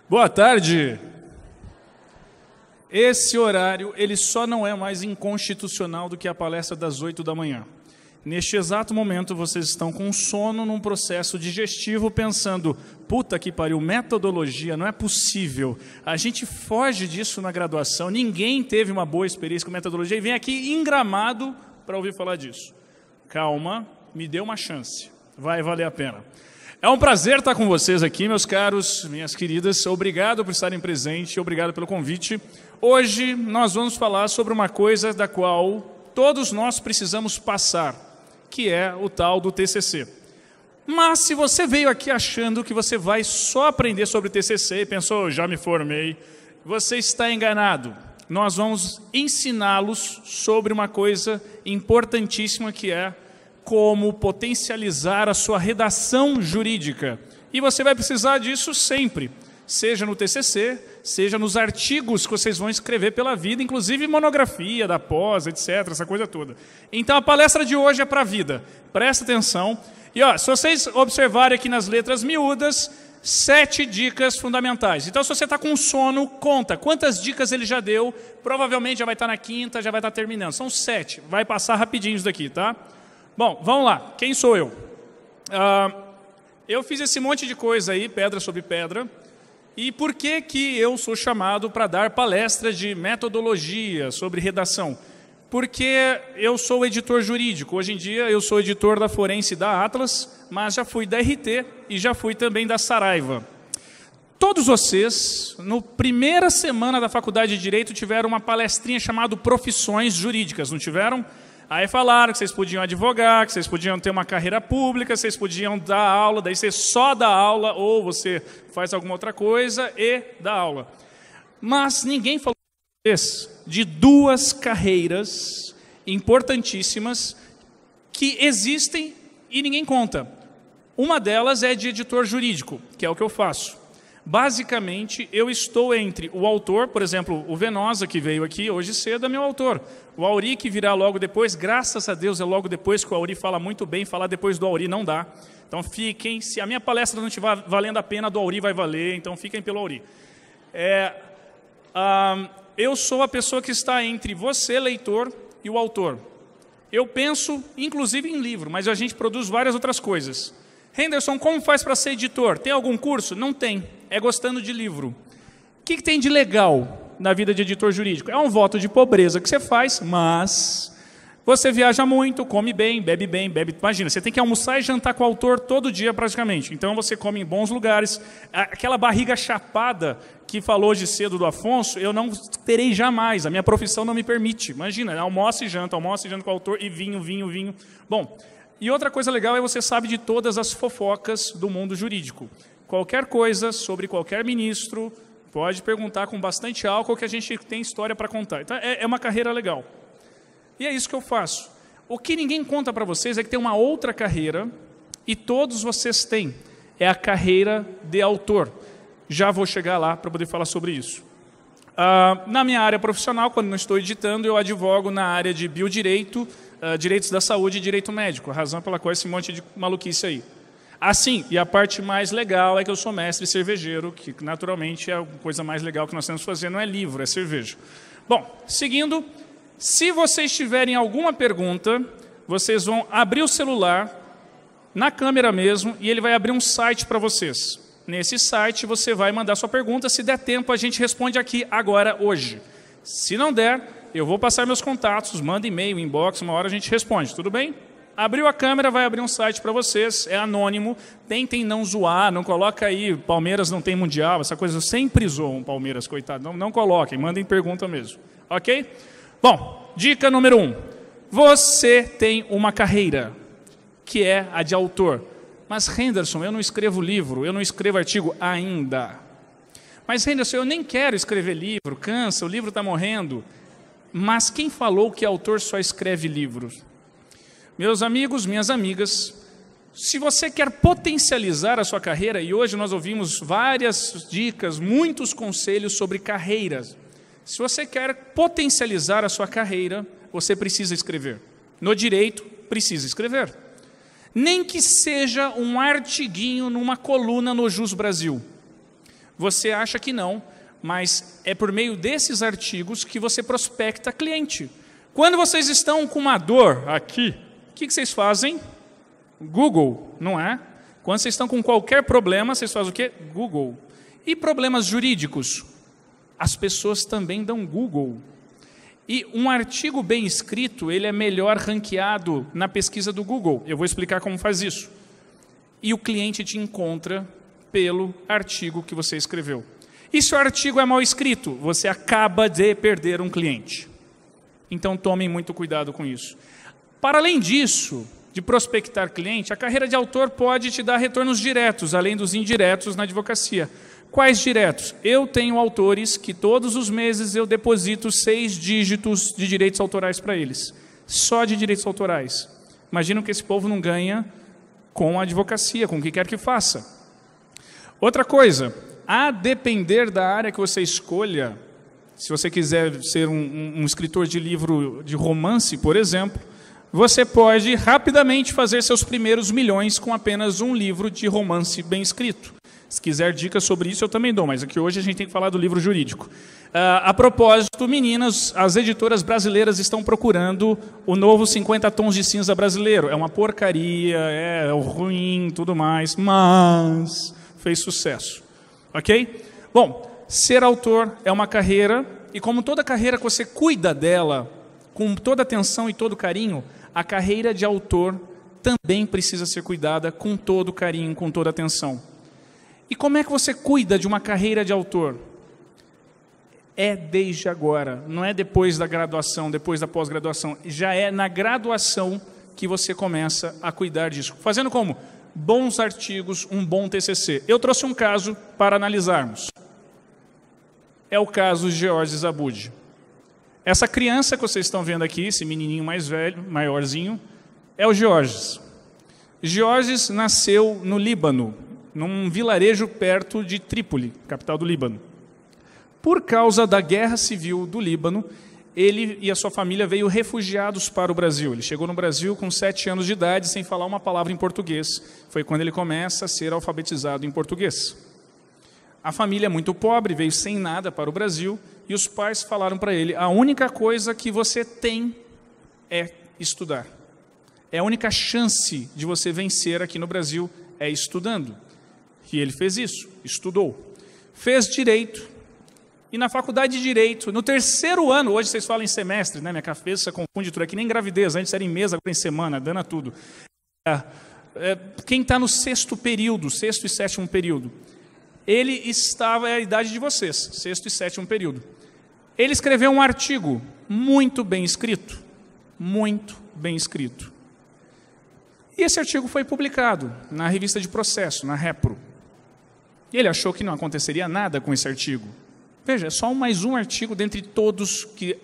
Boa tarde. Esse horário, ele só não é mais inconstitucional do que a palestra das 8 da manhã. Neste exato momento, vocês estão com sono num processo digestivo, pensando, puta que pariu, metodologia, não é possível. A gente foge disso na graduação, ninguém teve uma boa experiência com metodologia e vem aqui engramado para ouvir falar disso. Calma, me dê uma chance, vai valer a pena. É um prazer estar com vocês aqui, meus caros, minhas queridas. Obrigado por estarem presentes, obrigado pelo convite. Hoje nós vamos falar sobre uma coisa da qual todos nós precisamos passar, que é o tal do TCC. Mas se você veio aqui achando que você vai só aprender sobre TCC e pensou, já me formei, você está enganado. Nós vamos ensiná-los sobre uma coisa importantíssima que é como potencializar a sua redação jurídica. E você vai precisar disso sempre, seja no TCC, seja nos artigos que vocês vão escrever pela vida, inclusive monografia da pós, etc., essa coisa toda. Então a palestra de hoje é para a vida. Presta atenção. E ó, se vocês observarem aqui nas letras miúdas, 7 dicas fundamentais. Então se você está com sono, conta quantas dicas ele já deu. Provavelmente já vai estar na quinta, já vai estar terminando. São 7. Vai passar rapidinho isso daqui, tá? Bom, vamos lá. Quem sou eu? Eu fiz esse monte de coisa aí, pedra sobre pedra. E por que que eu sou chamado para dar palestras de metodologia sobre redação? Porque eu sou editor jurídico. Hoje em dia eu sou editor da Forense e da Atlas, mas já fui da RT e já fui também da Saraiva. Todos vocês, na primeira semana da Faculdade de Direito, tiveram uma palestrinha chamada Profissões Jurídicas, não tiveram? Aí falaram que vocês podiam advogar, que vocês podiam ter uma carreira pública, vocês podiam dar aula, daí você só dá aula ou você faz alguma outra coisa e dá aula. Mas ninguém falou de 2 carreiras importantíssimas que existem e ninguém conta. Uma delas é de editor jurídico, que é o que eu faço. Basicamente, eu estou entre o autor, por exemplo, o Venosa, que veio aqui hoje cedo, é meu autor. O Auri, que virá logo depois, graças a Deus, é logo depois que o Auri fala muito bem, falar depois do Auri não dá. Então fiquem, se a minha palestra não estiver valendo a pena, a do Auri vai valer, então fiquem pelo Auri. Eu sou a pessoa que está entre você, leitor, e o autor. Eu penso, inclusive, em livro, mas a gente produz várias outras coisas. Henderson, como faz para ser editor? Tem algum curso? Não tem. É gostando de livro. O que tem de legal na vida de editor jurídico? É um voto de pobreza que você faz, mas você viaja muito, come bem, bebe bem, bebe... Imagina, você tem que almoçar e jantar com o autor todo dia praticamente. Então você come em bons lugares. Aquela barriga chapada que falou hoje cedo do Afonso, eu não terei jamais. A minha profissão não me permite. Imagina, almoço e janta com o autor e vinho, vinho, vinho. Bom... E outra coisa legal é você sabe de todas as fofocas do mundo jurídico. Qualquer coisa sobre qualquer ministro, pode perguntar com bastante álcool que a gente tem história para contar. Então, é uma carreira legal. E é isso que eu faço. O que ninguém conta para vocês é que tem uma outra carreira, e todos vocês têm. É a carreira de autor. Já vou chegar lá para poder falar sobre isso. Na minha área profissional, quando não estou editando, eu advogo na área de biodireito, direitos da saúde e direito médico, a razão pela qual esse monte de maluquice aí. Assim, e a parte mais legal é que eu sou mestre cervejeiro, que naturalmente é a coisa mais legal que nós temos que fazer, não é livro, é cerveja. Bom, seguindo, se vocês tiverem alguma pergunta, vocês vão abrir o celular, na câmera mesmo, e ele vai abrir um site para vocês. Nesse site você vai mandar sua pergunta, se der tempo a gente responde aqui agora, hoje. Se não der... Eu vou passar meus contatos, manda e-mail, inbox, uma hora a gente responde, tudo bem? Abriu a câmera, vai abrir um site para vocês, é anônimo, tentem não zoar, não coloca aí, Palmeiras não tem mundial, essa coisa, sempre zoam Palmeiras, coitado, não coloquem, mandem pergunta mesmo, ok? Bom, dica número 1, você tem uma carreira, que é a de autor, mas Henderson, eu não escrevo livro, eu não escrevo artigo ainda. Mas Henderson, eu nem quero escrever livro, cansa, o livro está morrendo. Mas quem falou que autor só escreve livros? Meus amigos, minhas amigas, se você quer potencializar a sua carreira, e hoje nós ouvimos várias dicas, muitos conselhos sobre carreiras. Se você quer potencializar a sua carreira, você precisa escrever. No direito, precisa escrever. Nem que seja um artiguinho numa coluna no Jus Brasil. Você acha que não, mas é por meio desses artigos que você prospecta cliente. Quando vocês estão com uma dor aqui, o que vocês fazem? Google, não é? Quando vocês estão com qualquer problema, vocês fazem o quê? Google. E problemas jurídicos? As pessoas também dão Google. E um artigo bem escrito, ele é melhor ranqueado na pesquisa do Google. Eu vou explicar como faz isso. E o cliente te encontra pelo artigo que você escreveu. E se o artigo é mal escrito, você acaba de perder um cliente. Então tomem muito cuidado com isso. Para além disso, de prospectar cliente, a carreira de autor pode te dar retornos diretos, além dos indiretos na advocacia. Quais diretos? Eu tenho autores que todos os meses eu deposito 6 dígitos de direitos autorais para eles. Só de direitos autorais. Imagina que esse povo não ganha com a advocacia, com o que quer que faça. Outra coisa, a depender da área que você escolha, se você quiser ser um escritor de livro de romance, por exemplo, você pode rapidamente fazer seus primeiros milhões com apenas um livro de romance bem escrito. Se quiser dicas sobre isso, eu também dou, mas aqui hoje a gente tem que falar do livro jurídico. A propósito, meninas, as editoras brasileiras estão procurando o novo 50 Tons de Cinza brasileiro. É uma porcaria, é ruim, tudo mais, mas fez sucesso. Ok? Bom, ser autor é uma carreira, e como toda carreira que você cuida dela com toda atenção e todo carinho, a carreira de autor também precisa ser cuidada com todo carinho, com toda atenção. E como é que você cuida de uma carreira de autor? É desde agora, não é depois da graduação, depois da pós-graduação. Já é na graduação que você começa a cuidar disso. Fazendo como? Bons artigos, um bom TCC. Eu trouxe um caso para analisarmos. É o caso de Georges Abud. Essa criança que vocês estão vendo aqui, esse menininho mais velho, maiorzinho, é o Georges. Georges nasceu no Líbano, num vilarejo perto de Trípoli, capital do Líbano. Por causa da guerra civil do Líbano, ele e a sua família veio refugiados para o Brasil. Ele chegou no Brasil com 7 anos de idade, sem falar uma palavra em português. Foi quando ele começa a ser alfabetizado em português. A família é muito pobre, veio sem nada para o Brasil, e os pais falaram para ele, a única coisa que você tem é estudar. É a única chance de você vencer aqui no Brasil é estudando. E ele fez isso, estudou. Fez direito. E na faculdade de Direito, no 3º ano, hoje vocês falam em semestre, né? Minha cabeça confunde tudo, é que nem gravidez, antes era em mês, agora em semana, dana tudo. Quem está no 6º período, 6º e 7º período, ele estava, é a idade de vocês, 6º e 7º período. Ele escreveu um artigo muito bem escrito, muito bem escrito. E esse artigo foi publicado na revista de processo, na Repro. E ele achou que não aconteceria nada com esse artigo. Veja, é só mais um artigo dentre todos que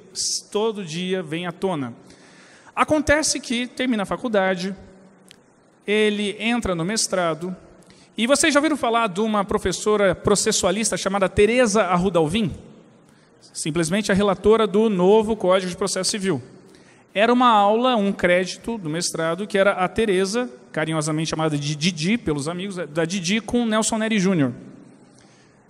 todo dia vem à tona. Acontece que termina a faculdade, ele entra no mestrado, e vocês já ouviram falar de uma professora processualista chamada Teresa Arruda-Alvim? Simplesmente a relatora do novo Código de Processo Civil. Era uma aula, um crédito do mestrado, que era a Teresa, carinhosamente chamada de Didi, pelos amigos, da Didi com Nelson Neri Júnior.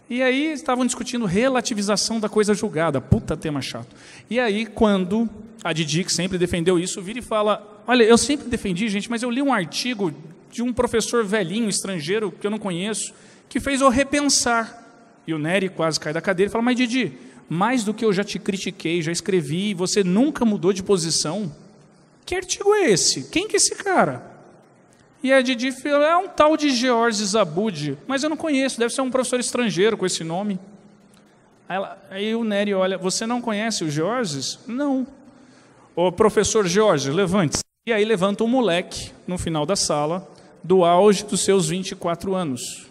E aí estavam discutindo relativização da coisa julgada. Puta tema chato. E aí, quando a Didi, que sempre defendeu isso, vira e fala, olha, eu sempre defendi, gente, mas eu li um artigo de um professor velhinho, estrangeiro, que eu não conheço, que fez eu repensar. E o Neri quase cai da cadeira e fala, mas Didi, mais do que eu já te critiquei, já escrevi, e você nunca mudou de posição? Que artigo é esse? Quem que é esse cara? E a Didi falou, é um tal de Georges Abud, mas eu não conheço, deve ser um professor estrangeiro com esse nome. Aí o Neri olha, você não conhece o Georges? Não. O professor Georges, levante-se. E aí levanta um moleque no final da sala, do auge dos seus 24 anos.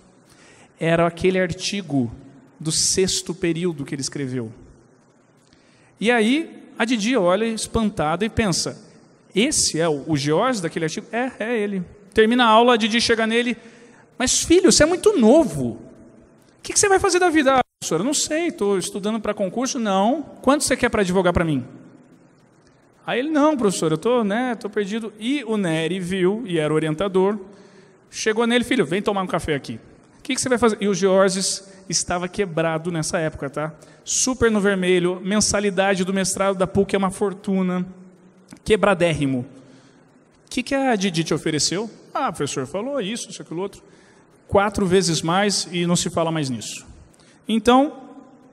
Era aquele artigo do 6º período que ele escreveu. E aí a Didi olha espantada e pensa, esse é o Georges daquele artigo? É ele. Termina a aula, a Didi chega nele, mas filho, você é muito novo. O que você vai fazer da vida? Professora, não sei, estou estudando para concurso. Não. Quanto você quer para advogar para mim? Aí ele, não, professor, eu estou perdido. E o Neri viu, e era orientador, chegou nele, filho, vem tomar um café aqui. O que você vai fazer? E o Georges estava quebrado nessa época, tá? Super no vermelho, mensalidade do mestrado da PUC é uma fortuna, quebradérrimo. O que a Didi te ofereceu? Ah, o professor falou isso, aquilo outro. 4 vezes mais e não se fala mais nisso. Então,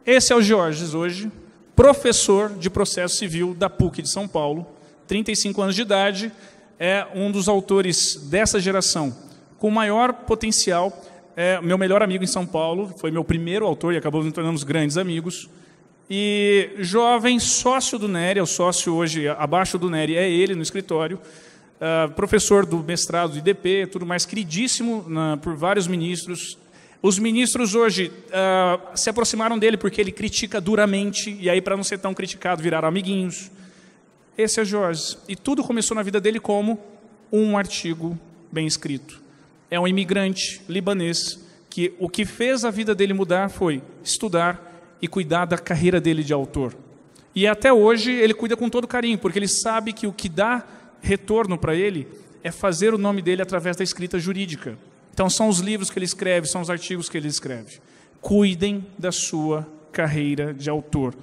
esse é o Georges hoje, professor de processo civil da PUC de São Paulo, 35 anos de idade, é um dos autores dessa geração com maior potencial, é meu melhor amigo em São Paulo, foi meu primeiro autor e acabou nos tornando grandes amigos. E jovem, sócio do Nery, é o sócio hoje abaixo do Nery, é ele no escritório, professor do mestrado do IDP, tudo mais, queridíssimo por vários ministros. Os ministros hoje se aproximaram dele porque ele critica duramente, e aí, para não ser tão criticado, viraram amiguinhos. Esse é Jorge. E tudo começou na vida dele como um artigo bem escrito. É um imigrante libanês que o que fez a vida dele mudar foi estudar e cuidar da carreira dele de autor. E até hoje ele cuida com todo carinho, porque ele sabe que o que dá retorno para ele é fazer o nome dele através da escrita jurídica. Então são os livros que ele escreve, são os artigos que ele escreve. Cuidem da sua carreira de autor.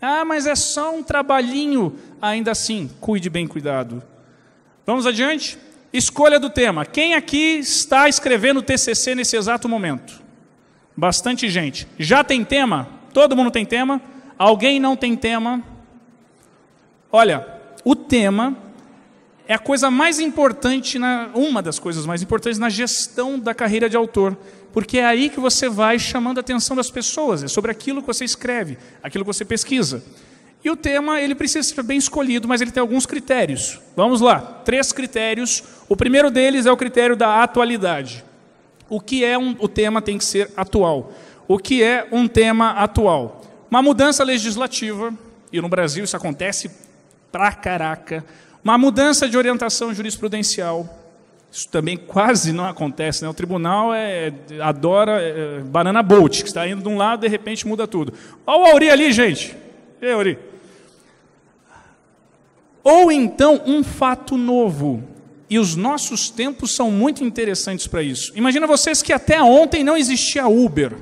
Ah, mas é só um trabalhinho. Ainda assim, cuide bem cuidado. Vamos adiante? Escolha do tema. Quem aqui está escrevendo TCC nesse exato momento? Bastante gente. Já tem tema? Todo mundo tem tema? Alguém não tem tema? Olha, o tema é a coisa mais importante, uma das coisas mais importantes na gestão da carreira de autor, porque é aí que você vai chamando a atenção das pessoas, é sobre aquilo que você escreve, aquilo que você pesquisa. E o tema, ele precisa ser bem escolhido, mas ele tem alguns critérios. Vamos lá, 3 critérios. O primeiro deles é o critério da atualidade. O que é o tema tem que ser atual. O que é um tema atual? Uma mudança legislativa, e no Brasil isso acontece pra caraca. Uma mudança de orientação jurisprudencial, isso também quase não acontece, né? O tribunal adora banana boat, que está indo de um lado e de repente muda tudo. Olha o Auri ali, gente. E aí, Auri? Ou então um fato novo. E os nossos tempos são muito interessantes para isso. Imagina vocês que até ontem não existia Uber.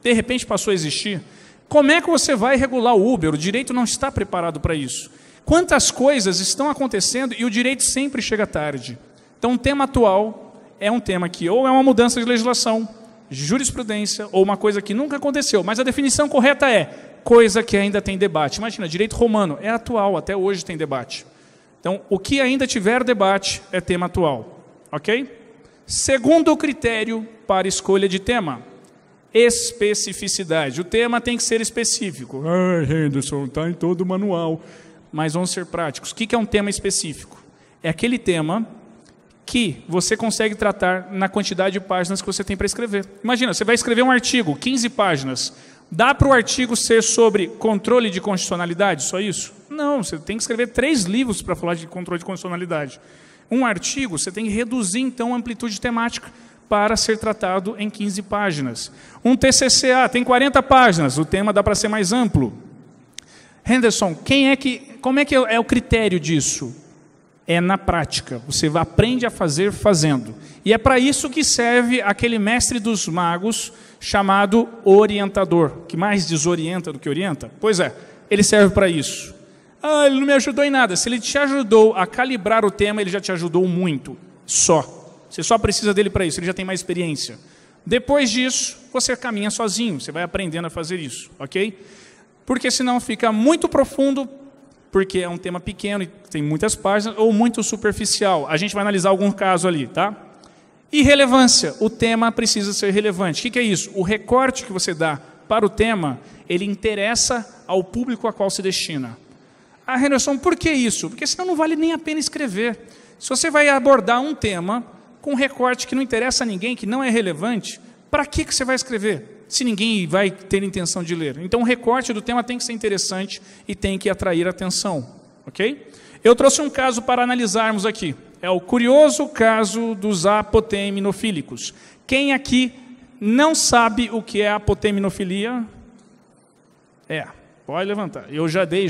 De repente passou a existir. Como é que você vai regular o Uber? O direito não está preparado para isso. Quantas coisas estão acontecendo e o direito sempre chega tarde. Então, um tema atual é um tema que ou é uma mudança de legislação, jurisprudência, ou uma coisa que nunca aconteceu. Mas a definição correta é coisa que ainda tem debate. Imagina, direito romano é atual, até hoje tem debate. Então, o que ainda tiver debate é tema atual. Ok? Segundo critério para escolha de tema, especificidade. O tema tem que ser específico. Ah, Henderson, está em todo o manual. Mas vamos ser práticos. O que é um tema específico? É aquele tema que você consegue tratar na quantidade de páginas que você tem para escrever. Imagina, você vai escrever um artigo, 15 páginas. Dá para o artigo ser sobre controle de constitucionalidade? Só isso? Não, você tem que escrever 3 livros para falar de controle de constitucionalidade. Um artigo, você tem que reduzir, então, a amplitude temática para ser tratado em 15 páginas. Um TCCA tem 40 páginas, o tema dá para ser mais amplo. Henderson, como é que é o critério disso? É na prática. Você aprende a fazer fazendo. E é para isso que serve aquele mestre dos magos chamado orientador, que mais desorienta do que orienta. Pois é, ele serve para isso. Ah, ele não me ajudou em nada. Se ele te ajudou a calibrar o tema, ele já te ajudou muito. Só. Você só precisa dele para isso, ele já tem mais experiência. Depois disso, você caminha sozinho, você vai aprendendo a fazer isso, ok? Porque senão fica muito profundo, porque é um tema pequeno e tem muitas páginas, ou muito superficial. A gente vai analisar algum caso ali, tá? E relevância. O tema precisa ser relevante. O que é isso? O recorte que você dá para o tema, ele interessa ao público a qual se destina. Ah, Henderson, por que isso? Porque senão não vale nem a pena escrever. Se você vai abordar um tema com um recorte que não interessa a ninguém, que não é relevante, para que você vai escrever? Se ninguém vai ter intenção de ler. Então, o recorte do tema tem que ser interessante e tem que atrair atenção. Ok? Eu trouxe um caso para analisarmos aqui. É o curioso caso dos apoteminofílicos. Quem aqui não sabe o que é apoteminofilia? Pode levantar. Eu já dei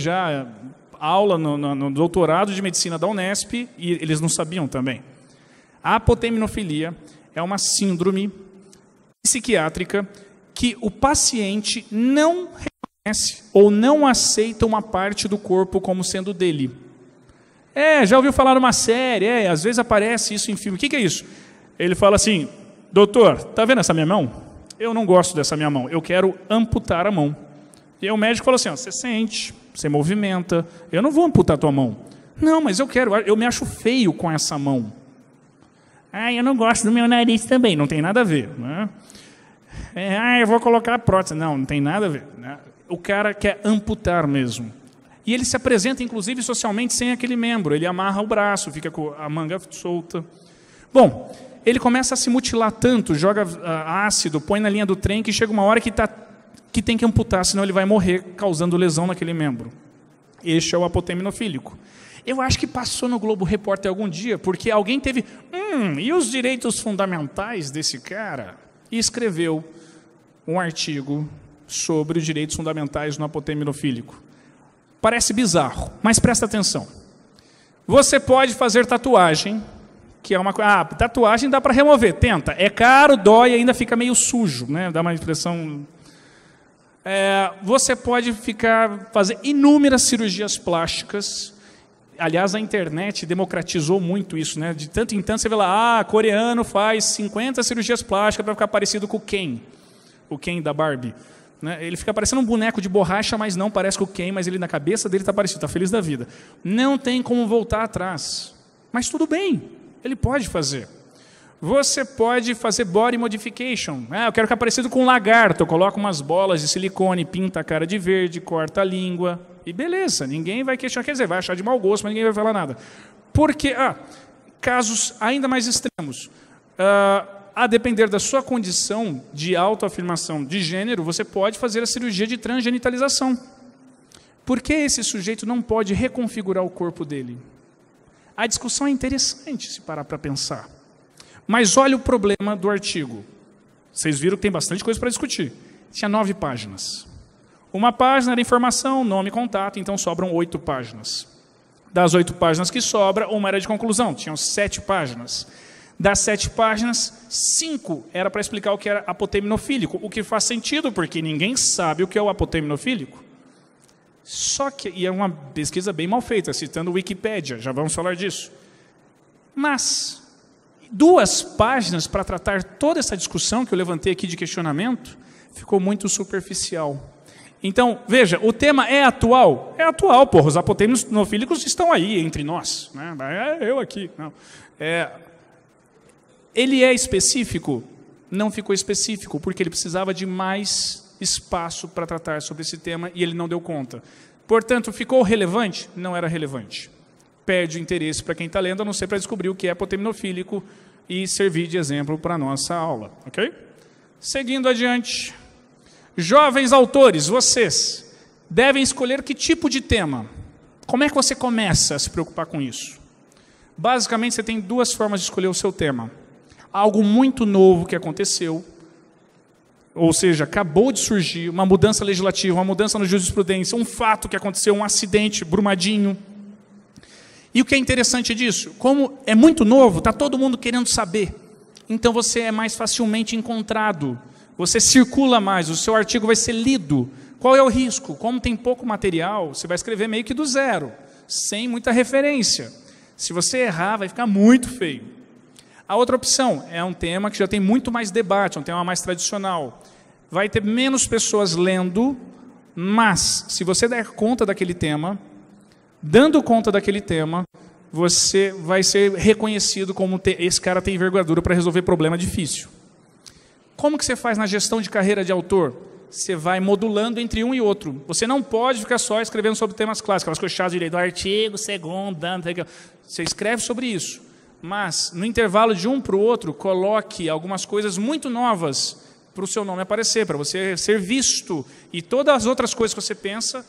aula no doutorado de medicina da Unesp e eles não sabiam também. A apoteminofilia é uma síndrome psiquiátrica que o paciente não reconhece ou não aceita uma parte do corpo como sendo dele. Já ouviu falar numa série, às vezes aparece isso em filme. O que é isso? Ele fala assim, doutor, tá vendo essa minha mão? Eu não gosto dessa minha mão, eu quero amputar a mão. E aí o médico falou assim, você sente, você movimenta, eu não vou amputar a tua mão. Não, mas eu me acho feio com essa mão. Eu não gosto do meu nariz também, não tem nada a ver. Né? Eu vou colocar a prótese. Não tem nada a ver. Né? O cara quer amputar mesmo. E ele se apresenta, inclusive, socialmente sem aquele membro. Ele amarra o braço, fica com a manga solta. Bom, ele começa a se mutilar tanto, joga ácido, põe na linha do trem, que chega uma hora que tem que amputar, senão ele vai morrer causando lesão naquele membro. Este é o apoteminofílico. Eu acho que passou no Globo Repórter algum dia, porque alguém teve... e os direitos fundamentais desse cara? E escreveu um artigo sobre os direitos fundamentais no apoteminofílico. Parece bizarro, mas presta atenção. Você pode fazer tatuagem, que é uma coisa... tatuagem dá para remover, tenta. É caro, dói e ainda fica meio sujo, né? Dá uma impressão... você pode fazer inúmeras cirurgias plásticas. Aliás, a internet democratizou muito isso, né? De tanto em tanto você vê lá, coreano faz 50 cirurgias plásticas para ficar parecido com o Ken da Barbie. Né? Ele fica parecendo um boneco de borracha, mas não parece com o Ken, mas ele na cabeça dele está parecido, está feliz da vida. Não tem como voltar atrás. Mas tudo bem, ele pode fazer. Você pode fazer body modification. Eu quero ficar parecido com um lagarto. Eu coloco umas bolas de silicone, pinta a cara de verde, corta a língua. E beleza, ninguém vai questionar. Quer dizer, vai achar de mau gosto, mas ninguém vai falar nada. Porque, casos ainda mais extremos. A depender da sua condição de autoafirmação de gênero, você pode fazer a cirurgia de transgenitalização. Por que esse sujeito não pode reconfigurar o corpo dele? A discussão é interessante, se parar para pensar. Mas olha o problema do artigo. Vocês viram que tem bastante coisa para discutir. Tinha 9 páginas. Uma página era informação, nome e contato, então sobram 8 páginas. Das 8 páginas que sobra, uma era de conclusão, tinham 7 páginas. Das 7 páginas, 5 era para explicar o que era apoteminofílico, o que faz sentido, porque ninguém sabe o que é o apoteminofílico. Só que, e é uma pesquisa bem mal feita, citando o Wikipédia, já vamos falar disso. Mas 2 páginas para tratar toda essa discussão que eu levantei aqui de questionamento, ficou muito superficial. Então, veja, o tema é atual? É atual, porra, os apoteminofílicos estão aí entre nós. Né? Eu aqui. Não. Ele é específico? Não ficou específico, porque ele precisava de mais espaço para tratar sobre esse tema e ele não deu conta. Portanto, ficou relevante? Não era relevante. Perde o interesse para quem está lendo, a não ser para descobrir o que é apoteminofílico e servir de exemplo para a nossa aula. Ok? Seguindo adiante. Jovens autores, vocês devem escolher que tipo de tema. Como é que você começa a se preocupar com isso? Basicamente, você tem 2 formas de escolher o seu tema. Algo muito novo que aconteceu, ou seja, acabou de surgir uma mudança legislativa, uma mudança na jurisprudência, um fato que aconteceu, um acidente, Brumadinho. E o que é interessante disso? Como é muito novo, está todo mundo querendo saber. Então você é mais facilmente encontrado. Você circula mais, o seu artigo vai ser lido. Qual é o risco? Como tem pouco material, você vai escrever meio que do zero, sem muita referência. Se você errar, vai ficar muito feio. A outra opção é um tema que já tem muito mais debate, um tema mais tradicional. Vai ter menos pessoas lendo, mas se você der conta daquele tema, dando conta daquele tema, você vai ser reconhecido como esse cara tem envergadura para resolver problema difícil. Como que você faz na gestão de carreira de autor? Você vai modulando entre um e outro. Você não pode ficar só escrevendo sobre temas clássicos, aquelas coisas chatas de direito, artigo, segundo, você escreve sobre isso. Mas, no intervalo de um para o outro, coloque algumas coisas muito novas para o seu nome aparecer, para você ser visto. E todas as outras coisas que você pensa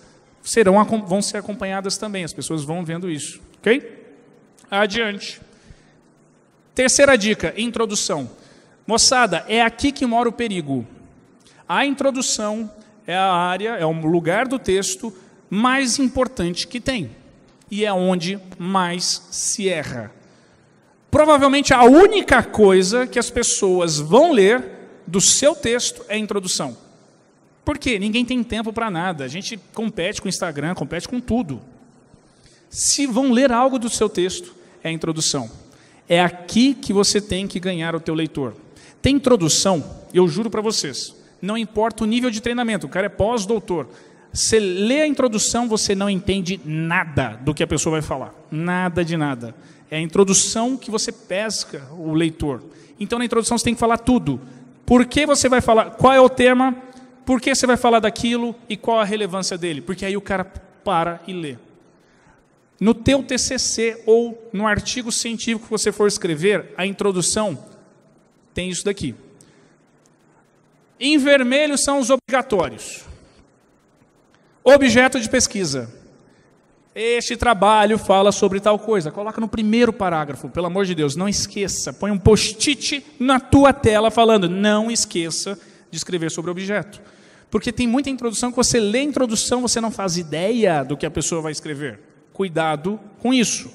vão ser acompanhadas também. As pessoas vão vendo isso. Ok? Adiante. Terceira dica, introdução. Moçada, é aqui que mora o perigo. A introdução é a área, é o lugar do texto mais importante que tem. E é onde mais se erra. Provavelmente a única coisa que as pessoas vão ler do seu texto é a introdução. Por quê? Ninguém tem tempo para nada. A gente compete com o Instagram, compete com tudo. Se vão ler algo do seu texto, é a introdução. É aqui que você tem que ganhar o teu leitor. Tem introdução, eu juro para vocês, não importa o nível de treinamento, o cara é pós-doutor. Você lê a introdução, você não entende nada do que a pessoa vai falar. Nada de nada. É a introdução que você pesca o leitor. Então, na introdução, você tem que falar tudo. Por que você vai falar? Qual é o tema? Por que você vai falar daquilo? E qual a relevância dele? Porque aí o cara para e lê. No teu TCC ou no artigo científico que você for escrever, a introdução tem isso daqui. Em vermelho são os obrigatórios. Objeto de pesquisa. Este trabalho fala sobre tal coisa. Coloca no primeiro parágrafo, pelo amor de Deus, não esqueça. Põe um post-it na tua tela falando, não esqueça de escrever sobre o objeto. Porque tem muita introdução que você lê a introdução, você não faz ideia do que a pessoa vai escrever. Cuidado com isso.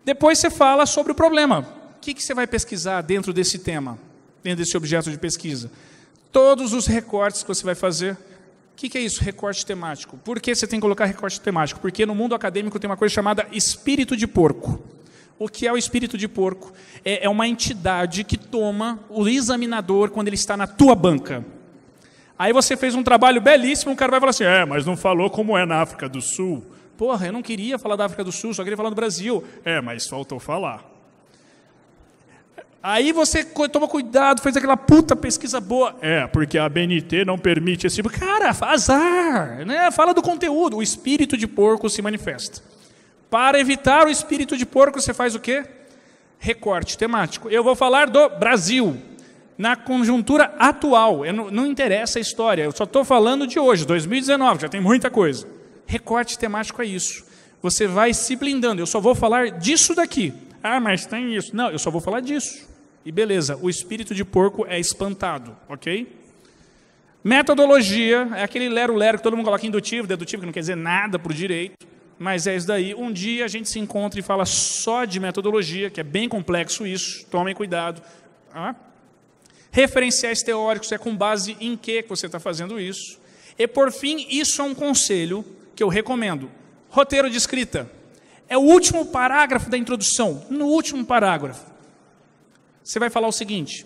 Depois você fala sobre o problema. O que você vai pesquisar dentro desse tema, dentro desse objeto de pesquisa? Todos os recortes que você vai fazer. O que é isso, recorte temático? Por que você tem que colocar recorte temático? Porque no mundo acadêmico tem uma coisa chamada espírito de porco. O que é o espírito de porco? É uma entidade que toma o examinador quando ele está na tua banca. Aí você fez um trabalho belíssimo, o cara vai falar assim, mas não falou como é na África do Sul. Porra, eu não queria falar da África do Sul, só queria falar do Brasil. Mas faltou falar. Aí você toma cuidado, fez aquela puta pesquisa boa. Porque a BNT não permite esse tipo. Cara, azar, né? Fala do conteúdo. O espírito de porco se manifesta. Para evitar o espírito de porco, você faz o quê? Recorte temático. Eu vou falar do Brasil, na conjuntura atual. Não interessa a história, eu só estou falando de hoje, 2019, já tem muita coisa. Recorte temático é isso. Você vai se blindando. Eu só vou falar disso daqui. Mas tem isso. Não, eu só vou falar disso. E beleza, o espírito de porco é espantado, ok? Metodologia é aquele lero-lero que todo mundo coloca indutivo, dedutivo, que não quer dizer nada para o direito, mas é isso daí. Um dia a gente se encontra e fala só de metodologia, que é bem complexo isso, tomem cuidado. Referenciais teóricos é com base em que você está fazendo isso. E, por fim, isso é um conselho que eu recomendo. Roteiro de escrita. É o último parágrafo da introdução. No último parágrafo, você vai falar o seguinte,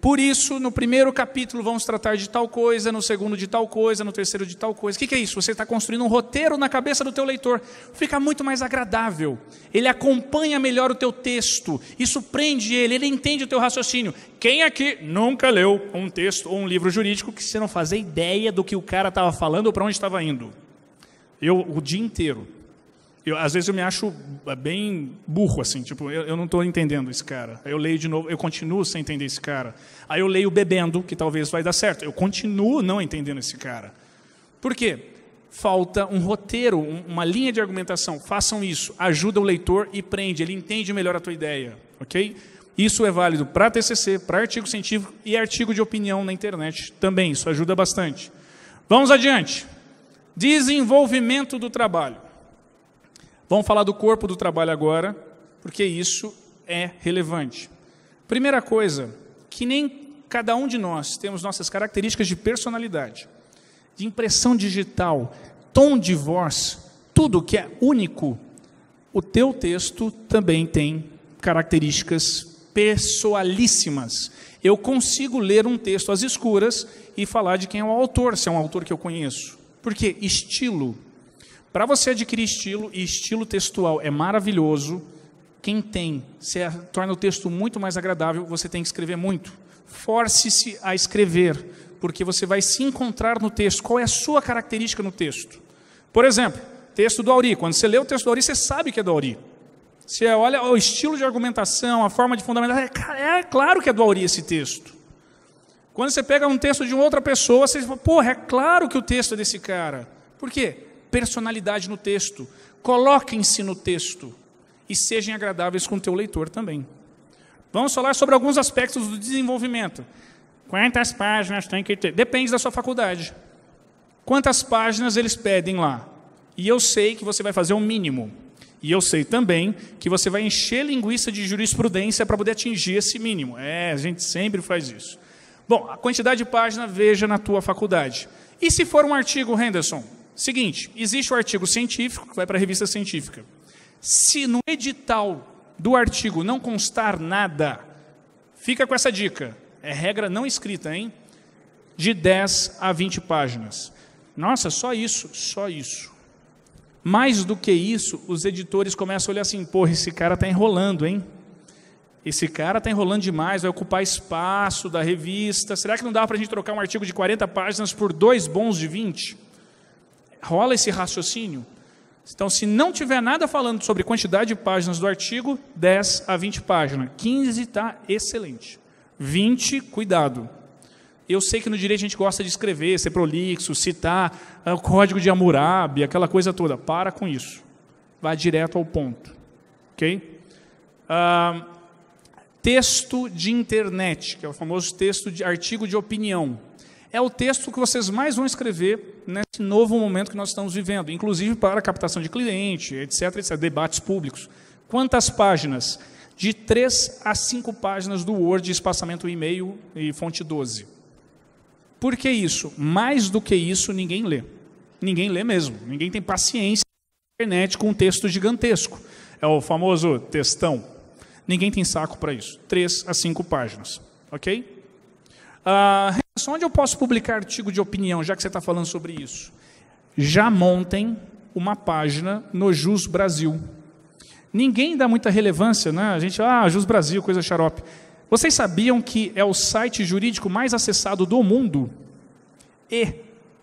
por isso, no primeiro capítulo vamos tratar de tal coisa, no segundo de tal coisa, no terceiro de tal coisa. O que é isso? Você está construindo um roteiro na cabeça do teu leitor. Fica muito mais agradável. Ele acompanha melhor o teu texto. Isso prende ele entende o teu raciocínio. Quem aqui nunca leu um texto ou um livro jurídico que você não fazia ideia do que o cara estava falando ou para onde estava indo? Eu, o dia inteiro. Às vezes eu me acho bem burro, assim, tipo, eu não estou entendendo esse cara. Aí eu leio de novo, eu continuo sem entender esse cara. Aí eu leio bebendo, que talvez vai dar certo. Eu continuo não entendendo esse cara. Por quê? Falta um roteiro, uma linha de argumentação. Façam isso, ajuda o leitor e prende, ele entende melhor a tua ideia, ok? Isso é válido para TCC, para artigo científico e artigo de opinião na internet também, isso ajuda bastante. Vamos adiante. Desenvolvimento do trabalho. Vamos falar do corpo do trabalho agora, porque isso é relevante. Primeira coisa, que nem cada um de nós temos nossas características de personalidade, de impressão digital, tom de voz, tudo que é único. O teu texto também tem características pessoalíssimas. Eu consigo ler um texto às escuras e falar de quem é o autor, se é um autor que eu conheço. Por quê? Estilo. Para você adquirir estilo, e estilo textual é maravilhoso, quem tem, você torna o texto muito mais agradável, você tem que escrever muito. Force-se a escrever, porque você vai se encontrar no texto. Qual é a sua característica no texto? Por exemplo, texto do Auri. Quando você lê o texto do Auri, você sabe que é do Auri. Você olha o estilo de argumentação, a forma de fundamentar, é claro que é do Auri esse texto. Quando você pega um texto de outra pessoa, você fala, porra, é claro que o texto é desse cara. Por quê? Personalidade no texto. Coloquem-se no texto e sejam agradáveis com o teu leitor também. Vamos falar sobre alguns aspectos do desenvolvimento. Quantas páginas tem que ter? Depende da sua faculdade. Quantas páginas eles pedem lá? E eu sei que você vai fazer o mínimo. E eu sei também que você vai encher linguiça de jurisprudência para poder atingir esse mínimo. A gente sempre faz isso. Bom, a quantidade de página, veja na tua faculdade. E se for um artigo, Henderson? Seguinte, existe o artigo científico, que vai para a revista científica. Se no edital do artigo não constar nada, fica com essa dica. É regra não escrita, hein? De 10 a 20 páginas. Nossa, só isso, só isso. Mais do que isso, os editores começam a olhar assim, porra, esse cara está enrolando, hein? Esse cara está enrolando demais, vai ocupar espaço da revista. Será que não dá para a gente trocar um artigo de 40 páginas por 2 bons de 20? Rola esse raciocínio? Então, se não tiver nada falando sobre quantidade de páginas do artigo, 10 a 20 páginas. 15 está excelente. 20, cuidado. Eu sei que no direito a gente gosta de escrever, ser prolixo, citar o código de Hammurabi, aquela coisa toda. Para com isso. Vá direto ao ponto. Ok? Texto de internet, que é o famoso texto de artigo de opinião. É o texto que vocês mais vão escrever nesse novo momento que nós estamos vivendo, inclusive para captação de cliente, etc., debates públicos. Quantas páginas? De 3 a 5 páginas do Word, espaçamento e-mail e fonte 12. Por que isso? Mais do que isso, ninguém lê. Ninguém lê mesmo. Ninguém tem paciência na internet com um texto gigantesco. É o famoso textão. Ninguém tem saco para isso. 3 a 5 páginas. Ok? Onde eu posso publicar artigo de opinião, já que você está falando sobre isso? Já montem uma página no Jus Brasil. Ninguém dá muita relevância, né? A gente, Jus Brasil, coisa xarope. Vocês sabiam que é o site jurídico mais acessado do mundo? E,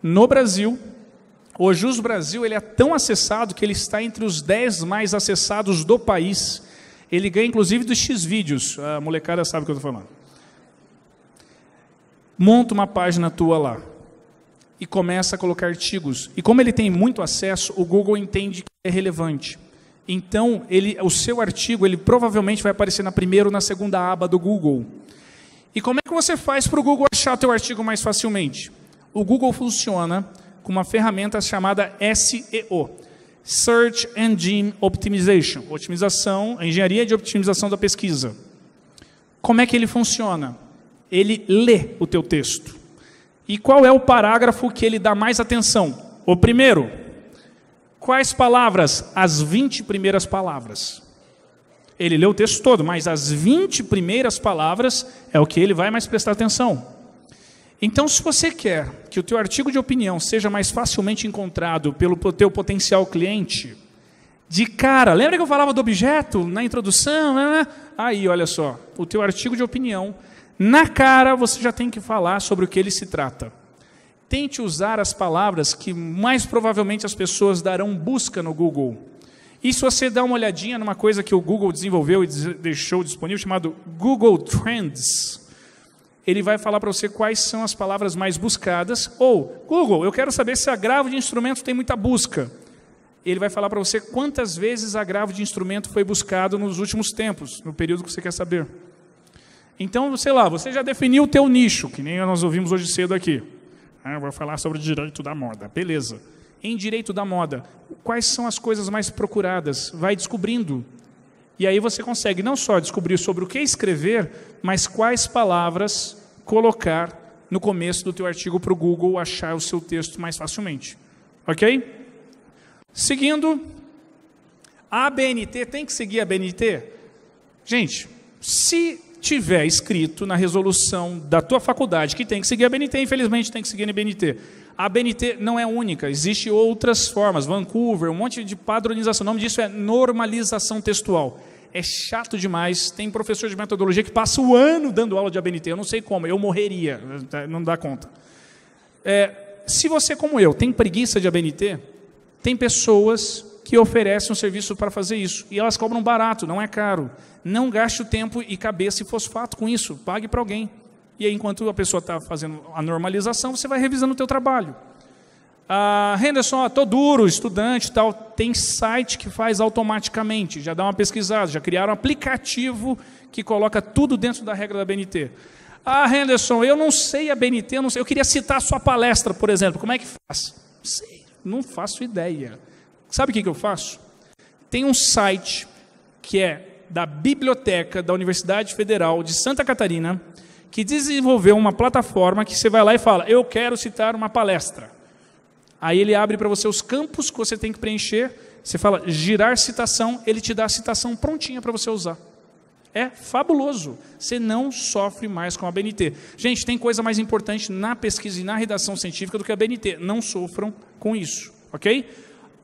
no Brasil, o Jus Brasil ele é tão acessado que ele está entre os 10 mais acessados do país. Ele ganha, inclusive, dos Xvideos. A molecada sabe o que eu estou falando. Monta uma página tua lá e começa a colocar artigos. E como ele tem muito acesso, o Google entende que é relevante. Então, o seu artigo ele provavelmente vai aparecer na primeira ou na segunda aba do Google. E como é que você faz para o Google achar o teu artigo mais facilmente? O Google funciona com uma ferramenta chamada SEO. Search Engine Optimization, engenharia de otimização da pesquisa. Como é que ele funciona? Ele lê o teu texto. E qual é o parágrafo que ele dá mais atenção? O primeiro. Quais palavras? As 20 primeiras palavras. Ele lê o texto todo, mas as 20 primeiras palavras é o que ele vai mais prestar atenção. Então, se você quer que o teu artigo de opinião seja mais facilmente encontrado pelo teu potencial cliente, de cara, lembra que eu falava do objeto na introdução? Aí, olha só, o teu artigo de opinião, na cara você já tem que falar sobre o que ele se trata. Tente usar as palavras que mais provavelmente as pessoas darão busca no Google. E se você dá uma olhadinha numa coisa que o Google desenvolveu e deixou disponível, chamado Google Trends, ele vai falar para você quais são as palavras mais buscadas. Ou, Google, eu quero saber se agravo de instrumento tem muita busca. Ele vai falar para você quantas vezes agravo de instrumento foi buscado nos últimos tempos, no período que você quer saber. Então, sei lá, você já definiu o teu nicho, que nem nós ouvimos hoje cedo aqui. Eu vou falar sobre direito da moda. Beleza. Em direito da moda, quais são as coisas mais procuradas? Vai descobrindo. E aí você consegue não só descobrir sobre o que escrever, mas quais palavras colocar no começo do teu artigo para o Google achar o seu texto mais facilmente. Ok? Seguindo, a ABNT, tem que seguir a ABNT? Gente, se tiver escrito na resolução da tua faculdade que tem que seguir a ABNT, infelizmente tem que seguir a ABNT. A ABNT não é única, existem outras formas, Vancouver, um monte de padronização, o nome disso é normalização textual. É chato demais, tem professor de metodologia que passa o ano dando aula de ABNT, eu não sei como, eu morreria, não dá conta. Se você, como eu, tem preguiça de ABNT, tem pessoas que oferecem um serviço para fazer isso, e elas cobram barato, não é caro. Não gaste o tempo e cabeça e fosfato com isso, pague para alguém. E aí, enquanto a pessoa está fazendo a normalização, você vai revisando o teu trabalho. Henderson, estou duro, estudante, tal. Tem site que faz automaticamente, já dá uma pesquisada, já criaram um aplicativo que coloca tudo dentro da regra da ABNT. Henderson, eu não sei a ABNT, eu não sei. Eu queria citar a sua palestra, por exemplo. Como é que faz? Não sei, não faço ideia. Sabe o que eu faço? Tem um site que é da biblioteca da Universidade Federal de Santa Catarina, que desenvolveu uma plataforma que você vai lá e fala, eu quero citar uma palestra. Aí ele abre para você os campos que você tem que preencher, você fala girar citação, ele te dá a citação prontinha para você usar. É fabuloso. Você não sofre mais com a BNT. Gente, tem coisa mais importante na pesquisa e na redação científica do que a BNT. Não sofram com isso, ok?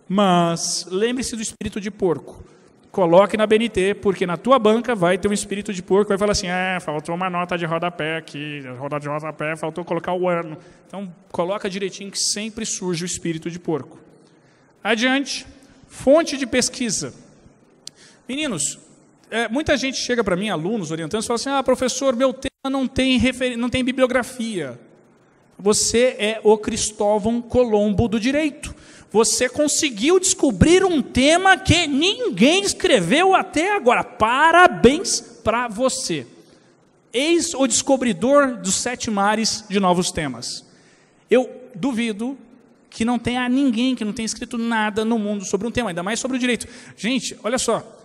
Mas lembre-se do espírito de porco. Coloque na BNT, porque na tua banca vai ter um espírito de porco, vai falar assim, faltou uma nota de rodapé aqui, roda de rodapé, faltou colocar o ano. Então, coloca direitinho que sempre surge o espírito de porco. Adiante, fonte de pesquisa. Meninos, muita gente chega para mim, alunos, orientantes, e fala assim, professor, meu tema não tem bibliografia. Você é o Cristóvão Colombo do direito. Você conseguiu descobrir um tema que ninguém escreveu até agora. Parabéns para você. Eis o descobridor dos 7 mares de novos temas. Eu duvido que não tenha ninguém que não tenha escrito nada no mundo sobre um tema, ainda mais sobre o direito. Gente, olha só.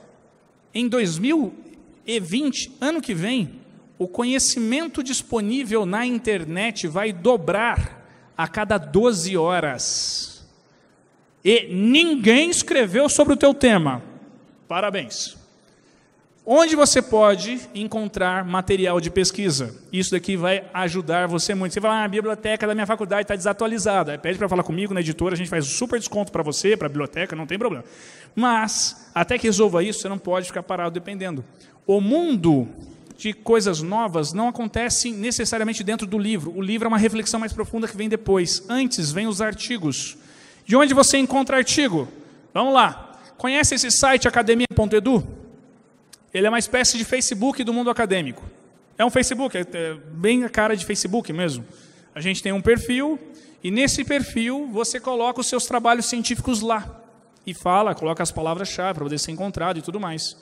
Em 2020, ano que vem, o conhecimento disponível na internet vai dobrar a cada 12 horas. E ninguém escreveu sobre o teu tema. Parabéns. Onde você pode encontrar material de pesquisa? Isso daqui vai ajudar você muito. Você fala, a biblioteca da minha faculdade está desatualizada. Aí pede para falar comigo na editora, a gente faz um super desconto para você, para a biblioteca, não tem problema. Mas, até que resolva isso, você não pode ficar parado dependendo. O mundo de coisas novas não acontece necessariamente dentro do livro. O livro é uma reflexão mais profunda que vem depois. Antes, vem os artigos. De onde você encontra artigo? Vamos lá. Conhece esse site academia.edu? Ele é uma espécie de Facebook do mundo acadêmico. É um Facebook, é bem a cara de Facebook mesmo. A gente tem um perfil, e nesse perfil você coloca os seus trabalhos científicos lá. E coloca as palavras-chave para poder ser encontrado e tudo mais.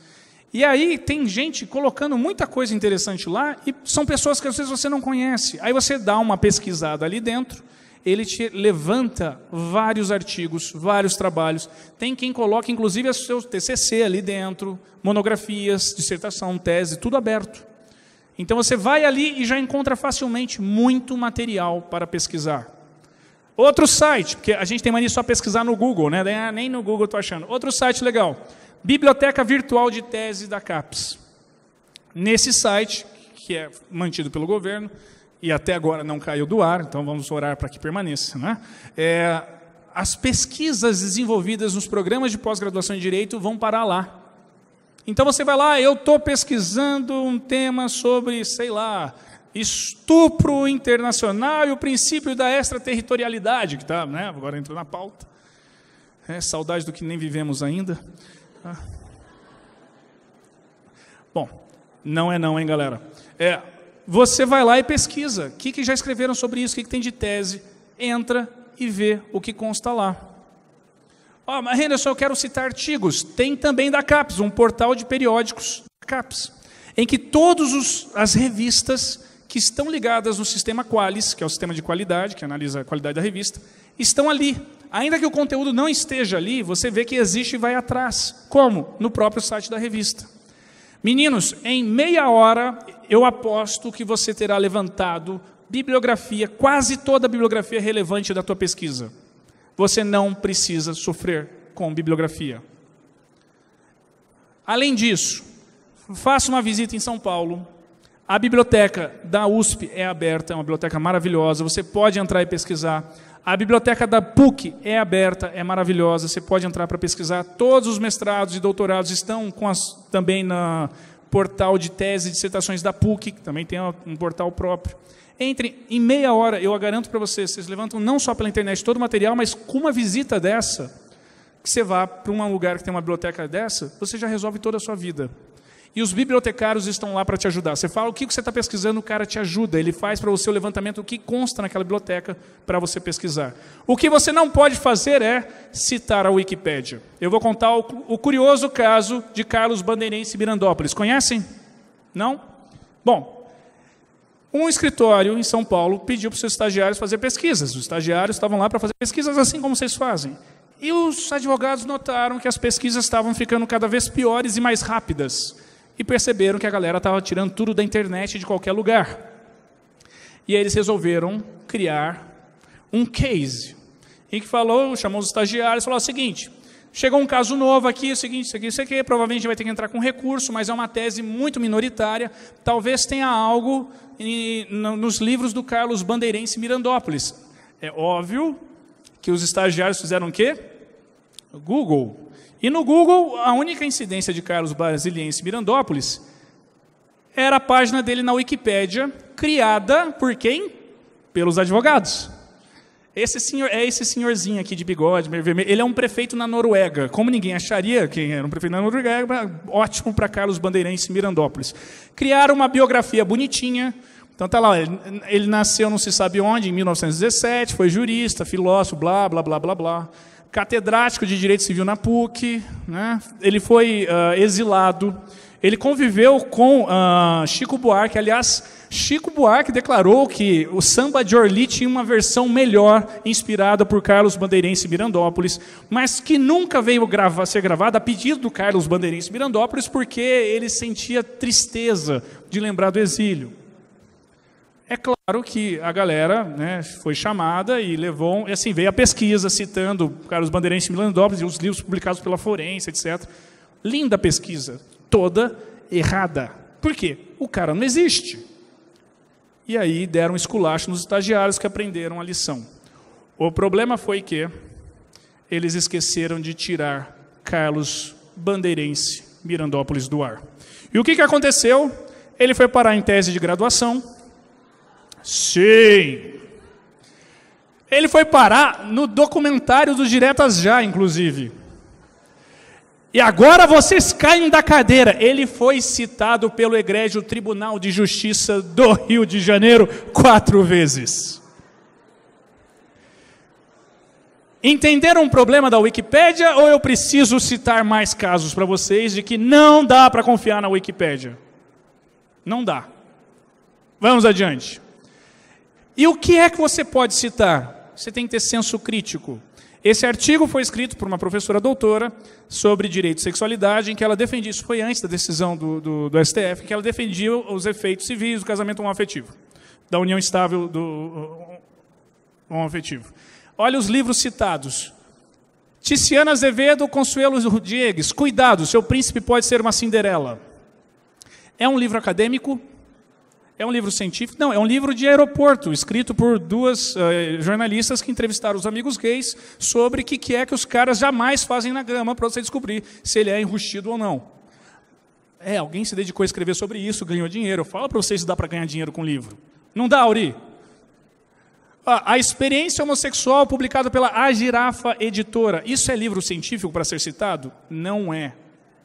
E aí tem gente colocando muita coisa interessante lá, e são pessoas que às vezes você não conhece. Aí você dá uma pesquisada ali dentro, ele te levanta vários artigos, vários trabalhos. Tem quem coloca, inclusive, o seu TCC ali dentro, monografias, dissertação, tese, tudo aberto. Então, você vai ali e já encontra facilmente muito material para pesquisar. Outro site, porque a gente tem mania só pesquisar no Google, né? Nem no Google estou achando. Outro site legal, Biblioteca Virtual de Tese da CAPES. Nesse site, que é mantido pelo governo, e até agora não caiu do ar, então vamos orar para que permaneça, né? As pesquisas desenvolvidas nos programas de pós-graduação em Direito vão parar lá. Então você vai lá, eu estou pesquisando um tema sobre, sei lá, estupro internacional e o princípio da extraterritorialidade, que está, né, agora entrou na pauta. Saudade do que nem vivemos ainda. Bom, não é não, hein, galera? Você vai lá e pesquisa. O que já escreveram sobre isso? O que tem de tese? Entra e vê o que consta lá. Mas Henderson, eu quero citar artigos. Tem também da CAPES, um portal de periódicos da CAPES, em que todas as revistas que estão ligadas no sistema Qualis, que é o sistema de qualidade, que analisa a qualidade da revista, estão ali. Ainda que o conteúdo não esteja ali, você vê que existe e vai atrás. Como? No próprio site da revista. Meninos, em meia hora, eu aposto que você terá levantado bibliografia, quase toda a bibliografia relevante da tua pesquisa. Você não precisa sofrer com bibliografia. Além disso, faça uma visita em São Paulo. A biblioteca da USP é aberta, é uma biblioteca maravilhosa, você pode entrar e pesquisar. A biblioteca da PUC é aberta, é maravilhosa, você pode entrar para pesquisar. Todos os mestrados e doutorados estão também no portal de tese e dissertações da PUC, que também tem um portal próprio. Entre em meia hora, eu garanto para vocês levantam não só pela internet todo o material, mas com uma visita dessa, que você vá para um lugar que tem uma biblioteca dessa, você já resolve toda a sua vida. E os bibliotecários estão lá para te ajudar. Você fala o que você está pesquisando, o cara te ajuda. Ele faz para você o levantamento do que consta naquela biblioteca para você pesquisar. O que você não pode fazer é citar a Wikipédia. Eu vou contar o curioso caso de Carlos Bandeirense Mirandópolis. Conhecem? Não? Bom, um escritório em São Paulo pediu para os seus estagiários fazer pesquisas. Os estagiários estavam lá para fazer pesquisas assim como vocês fazem. E os advogados notaram que as pesquisas estavam ficando cada vez piores e mais rápidas. E perceberam que a galera estava tirando tudo da internet de qualquer lugar. E aí eles resolveram criar um case, em que chamou os estagiários, falou o seguinte: chegou um caso novo aqui, o seguinte, isso aqui, provavelmente vai ter que entrar com recurso, mas é uma tese muito minoritária, talvez tenha algo nos livros do Carlos Bandeirense Mirandópolis. É óbvio que os estagiários fizeram o quê? Google. E no Google, a única incidência de Carlos Bandeirense Mirandópolis era a página dele na Wikipédia, criada por quem? Pelos advogados. Esse senhorzinho aqui de bigode, meio vermelho, ele é um prefeito na Noruega. Como ninguém acharia quem era um prefeito na Noruega, ótimo para Carlos Bandeirense Mirandópolis. Criaram uma biografia bonitinha. Então tá lá, ele nasceu não se sabe onde, em 1917, foi jurista, filósofo, blá, blá, blá, blá, blá. Catedrático de Direito Civil na PUC, né? Ele foi exilado. Ele conviveu com Chico Buarque. Aliás, Chico Buarque declarou que o samba de Orly tinha uma versão melhor, inspirada por Carlos Bandeirense Mirandópolis, mas que nunca veio ser gravada a pedido do Carlos Bandeirense Mirandópolis, porque ele sentia tristeza de lembrar do exílio. É claro que a galera, né, foi chamada e levou, assim, veio a pesquisa citando Carlos Bandeirense Mirandópolis e os livros publicados pela Forense, etc. Linda pesquisa, toda errada. Por quê? O cara não existe. E aí deram um esculacho nos estagiários que aprenderam a lição. O problema foi que eles esqueceram de tirar Carlos Bandeirense Mirandópolis do ar. E o que aconteceu? Ele foi parar em tese de graduação. Sim. Ele foi parar no documentário do Diretas Já, inclusive. E agora vocês caem da cadeira. Ele foi citado pelo Egrégio Tribunal de Justiça do Rio de Janeiro 4 vezes. Entenderam o problema da Wikipédia ou eu preciso citar mais casos para vocês de que não dá para confiar na Wikipédia? Não dá. Vamos adiante. E o que é que você pode citar? Você tem que ter senso crítico. Esse artigo foi escrito por uma professora doutora sobre direito e sexualidade, em que ela defendia, isso foi antes da decisão do STF, em que ela defendia os efeitos civis do casamento homoafetivo, da união estável do homoafetivo. Olha os livros citados. Tiziana Azevedo, Consuelo Diegues, Cuidado, seu príncipe pode ser uma Cinderela. É um livro acadêmico? É um livro científico? Não, é um livro de aeroporto, escrito por duas jornalistas que entrevistaram os amigos gays sobre o que é que os caras jamais fazem na grama para você descobrir se ele é enrustido ou não. Alguém se dedicou a escrever sobre isso, ganhou dinheiro. Fala para vocês se dá para ganhar dinheiro com livro. Não dá, Auri? A Experiência Homossexual, publicado pela A Girafa Editora. Isso é livro científico para ser citado? Não é.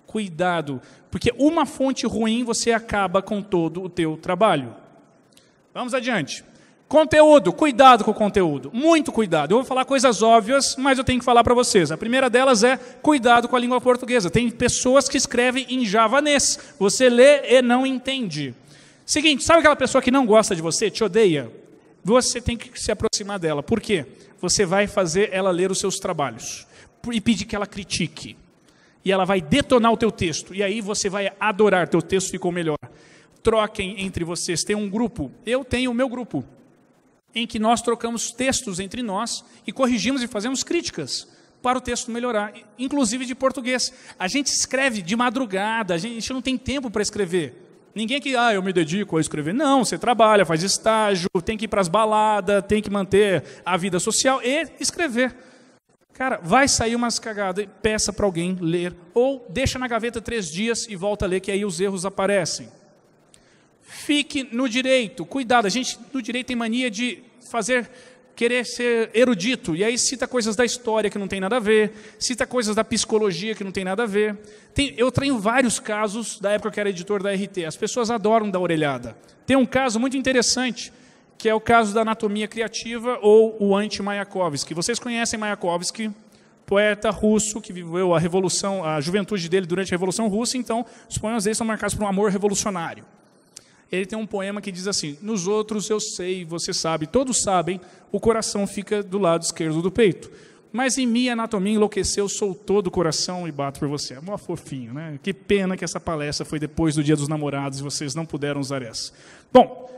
Cuidado, porque uma fonte ruim você acaba com todo o teu trabalho. Vamos adiante. Conteúdo, cuidado com o conteúdo, muito cuidado. Eu vou falar coisas óbvias, mas eu tenho que falar para vocês. A primeira delas é cuidado com a língua portuguesa. Tem pessoas que escrevem em javanês. Você lê e não entende. Seguinte, sabe aquela pessoa que não gosta de você, te odeia? Você tem que se aproximar dela. Por quê? Você vai fazer ela ler os seus trabalhos e pedir que ela critique. E ela vai detonar o teu texto. E aí você vai adorar, teu texto ficou melhor. Troquem entre vocês. Tem um grupo, eu tenho o meu grupo, em que nós trocamos textos entre nós e corrigimos e fazemos críticas para o texto melhorar, inclusive de português. A gente escreve de madrugada, a gente não tem tempo para escrever. Ninguém que, eu me dedico a escrever. Não, você trabalha, faz estágio, tem que ir para as baladas, tem que manter a vida social e escrever. Cara, vai sair umas cagadas, peça para alguém ler, ou deixa na gaveta 3 dias e volta a ler, que aí os erros aparecem. Fique no direito, cuidado, a gente no direito tem mania de querer ser erudito, e aí cita coisas da história que não tem nada a ver, cita coisas da psicologia que não tem nada a ver. Eu tenho vários casos da época que eu era editor da RT, as pessoas adoram dar orelhada. Tem um caso muito interessante, que é o caso da anatomia criativa ou o anti-Mayakovsky. Vocês conhecem Mayakovsky, poeta russo que viveu a juventude dele durante a Revolução Russa, então os poemas dele são marcados por um amor revolucionário. Ele tem um poema que diz assim: nos outros eu sei, você sabe, todos sabem, o coração fica do lado esquerdo do peito. Mas em mim a anatomia enlouqueceu, soltou do coração e bato por você. É mó fofinho, né? Que pena que essa palestra foi depois do Dia dos Namorados e vocês não puderam usar essa. Bom,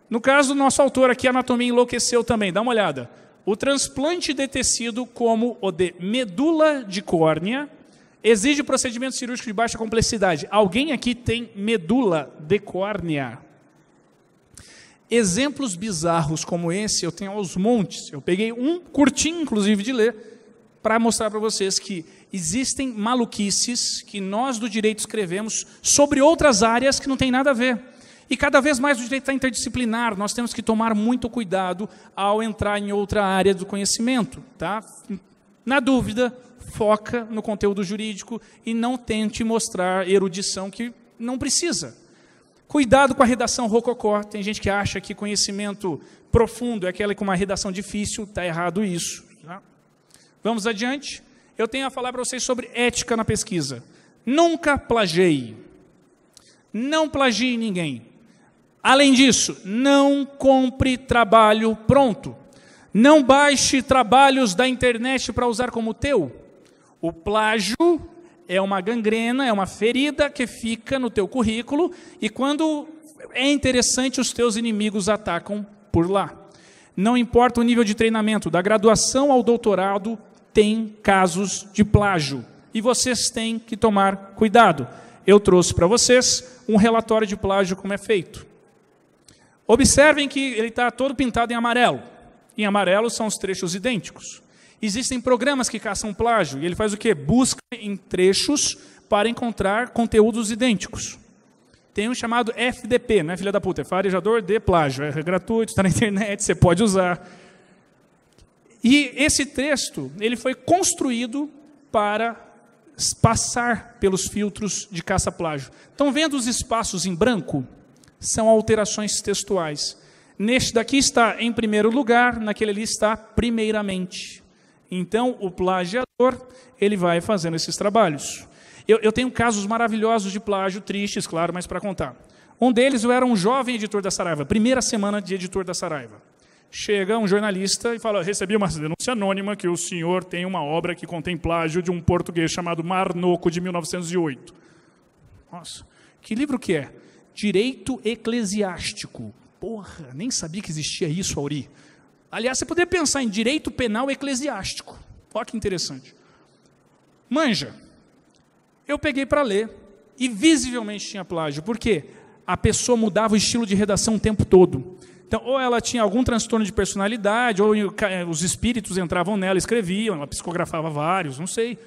No caso do nosso autor aqui, a anatomia enlouqueceu também. Dá uma olhada. O transplante de tecido, como o de medula de córnea, exige procedimento cirúrgico de baixa complexidade. Alguém aqui tem medula de córnea? Exemplos bizarros como esse eu tenho aos montes. Eu peguei um curtinho, inclusive, de ler, para mostrar para vocês que existem maluquices que nós do direito escrevemos sobre outras áreas que não tem nada a ver. E cada vez mais o direito está interdisciplinar, nós temos que tomar muito cuidado ao entrar em outra área do conhecimento. Tá? Na dúvida, foca no conteúdo jurídico e não tente mostrar erudição que não precisa. Cuidado com a redação rococó. Tem gente que acha que conhecimento profundo é aquela com uma redação difícil. Está errado isso. Tá? Vamos adiante. Eu tenho a falar para vocês sobre ética na pesquisa. Nunca plagiei. Não plagie ninguém. Além disso, não compre trabalho pronto. Não baixe trabalhos da internet para usar como teu. O plágio é uma gangrena, é uma ferida que fica no teu currículo e quando é interessante, os teus inimigos atacam por lá. Não importa o nível de treinamento, da graduação ao doutorado, tem casos de plágio. E vocês têm que tomar cuidado. Eu trouxe para vocês um relatório de plágio como é feito. Observem que ele está todo pintado em amarelo. Em amarelo são os trechos idênticos. Existem programas que caçam plágio, e ele faz o quê? Busca em trechos para encontrar conteúdos idênticos. Tem um chamado FDP, não é filha da puta, é farejador de plágio. É gratuito, está na internet, você pode usar. E esse texto, ele foi construído para passar pelos filtros de caça-plágio. Estão vendo os espaços em branco? São alterações textuais. Neste daqui está em primeiro lugar, naquele ali está primeiramente. Então, o plagiador, ele vai fazendo esses trabalhos. Eu tenho casos maravilhosos de plágio, tristes, claro, mas para contar. Um deles, eu era um jovem editor da Saraiva, primeira semana de editor da Saraiva. Chega um jornalista e fala, recebi uma denúncia anônima que o senhor tem uma obra que contém plágio de um português chamado Marnoco, de 1908. Nossa, que livro que é? Direito Eclesiástico. Porra, nem sabia que existia isso, Auri. Aliás, você poderia pensar em direito penal eclesiástico. Olha que interessante. Manja, eu peguei para ler e visivelmente tinha plágio. Por quê? A pessoa mudava o estilo de redação o tempo todo. Então, ou ela tinha algum transtorno de personalidade, ou os espíritos entravam nela e escreviam, ela psicografava vários, não sei.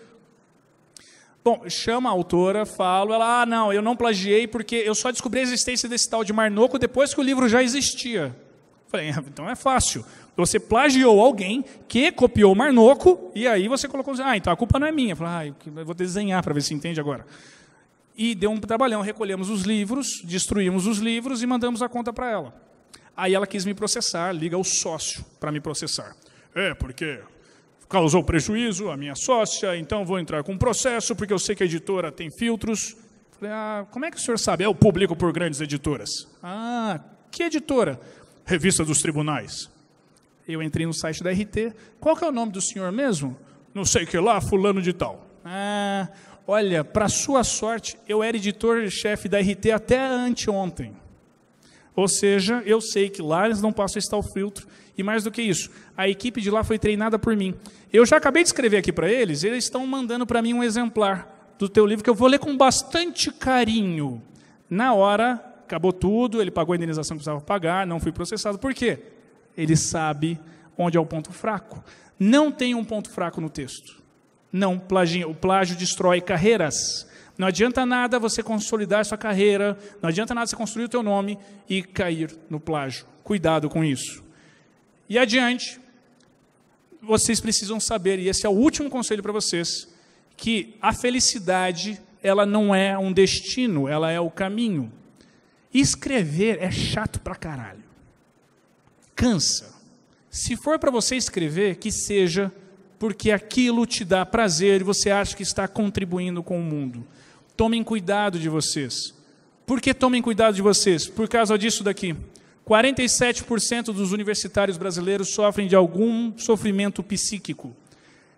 Bom, chama a autora, falo, ela, não, eu não plagiei porque eu só descobri a existência desse tal de Marnoco depois que o livro já existia. Falei, então é fácil. Você plagiou alguém que copiou o Marnoco e aí você colocou, então a culpa não é minha. Falei, eu vou desenhar para ver se entende agora. E deu um trabalhão, recolhemos os livros, destruímos os livros e mandamos a conta para ela. Aí ela quis me processar, liga o sócio para me processar. Porque causou prejuízo a minha sócia, então vou entrar com um processo, porque eu sei que a editora tem filtros. Falei, como é que o senhor sabe? Eu publico por grandes editoras. Que editora? Revista dos Tribunais. Eu entrei no site da RT. Qual que é o nome do senhor mesmo? Não sei que lá, fulano de tal. Olha, para sua sorte, eu era editor-chefe da RT até anteontem. Ou seja, eu sei que lá eles não passam esse tal filtro. E mais do que isso, a equipe de lá foi treinada por mim. Eu já acabei de escrever aqui para eles, eles estão mandando para mim um exemplar do teu livro, que eu vou ler com bastante carinho. Na hora, acabou tudo, ele pagou a indenização que precisava pagar, não fui processado. Por quê? Ele sabe onde é o ponto fraco. Não tem um ponto fraco no texto. Não, plagio. O plágio destrói carreiras. Não adianta nada você consolidar sua carreira, não adianta nada você construir o teu nome e cair no plágio. Cuidado com isso. E adiante, vocês precisam saber, e esse é o último conselho para vocês, que a felicidade, ela não é um destino, ela é o caminho. Escrever é chato pra caralho. Cansa. Se for para você escrever, que seja porque aquilo te dá prazer e você acha que está contribuindo com o mundo. Tomem cuidado de vocês. Por que tomem cuidado de vocês? Por causa disso daqui. 47% dos universitários brasileiros sofrem de algum sofrimento psíquico.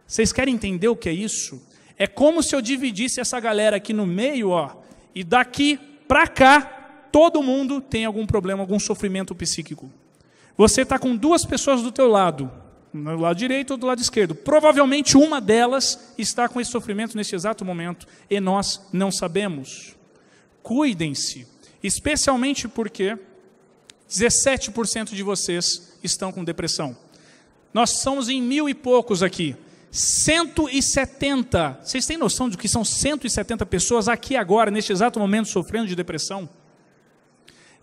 Vocês querem entender o que é isso? É como se eu dividisse essa galera aqui no meio, e daqui para cá Todo mundo tem algum problema, algum sofrimento psíquico. Você está com duas pessoas do teu lado, do lado direito ou do lado esquerdo. Provavelmente uma delas está com esse sofrimento nesse exato momento e nós não sabemos. Cuidem-se, especialmente porque 17% de vocês estão com depressão. Nós somos em 1000 e poucos aqui. 170. Vocês têm noção de que são 170 pessoas aqui agora, neste exato momento, sofrendo de depressão?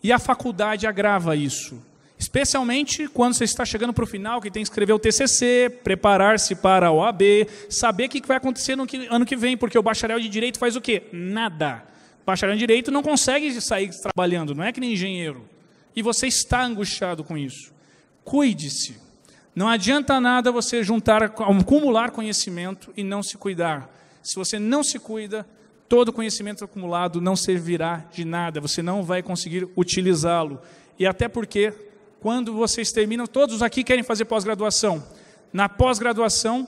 E a faculdade agrava isso. Especialmente quando você está chegando para o final, que tem que escrever o TCC, preparar-se para a OAB, saber o que vai acontecer no ano que vem, porque o bacharel de Direito faz o quê? Nada. O bacharel de Direito não consegue sair trabalhando, não é que nem engenheiro. E você está angustiado com isso. Cuide-se. Não adianta nada você acumular conhecimento e não se cuidar. Se você não se cuida, todo conhecimento acumulado não servirá de nada. Você não vai conseguir utilizá-lo. E até porque, quando vocês terminam, todos aqui querem fazer pós-graduação. Na pós-graduação,